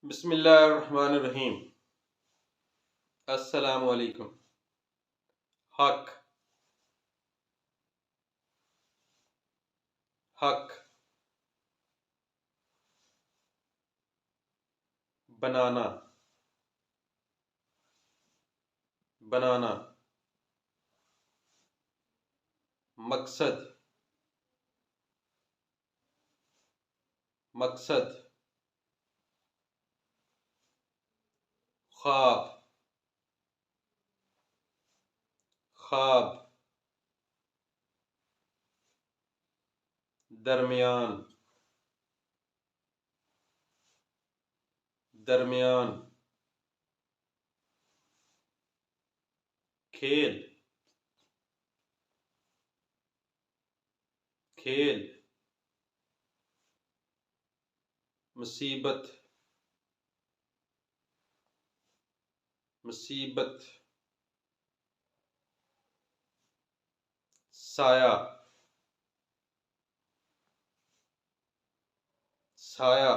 बिस्मिल्लाहिर्रहमानिर्रहीम। अस्सलामु अलैकुम। हक हक बनाना बनाना मकसद मकसद ख्वाब ख्वाब दरमियान दरमियान खेल खेल मुसीबत मुसीबत साया साया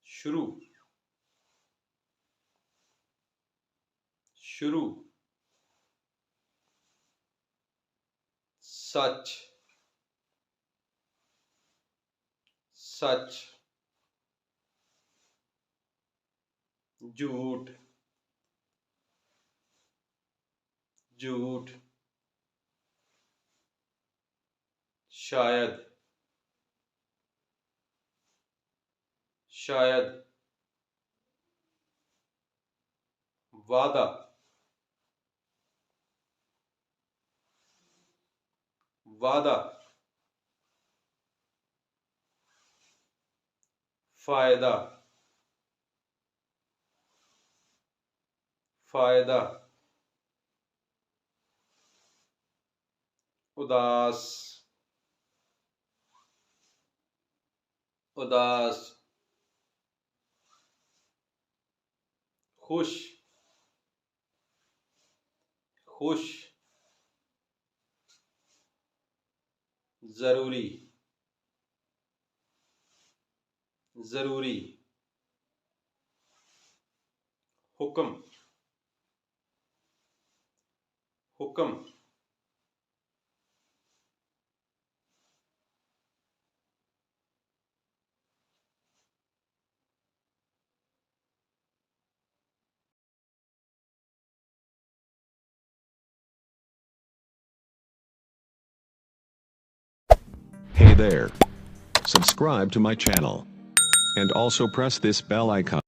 शुरू शुरू सच सच झूठ झूठ शायद शायद वादा वादा फायदा फायदा उदास उदास खुश खुश जरूरी जरूरी हुक्म हुक्म Hey there. Subscribe to my channel. And also press this bell icon.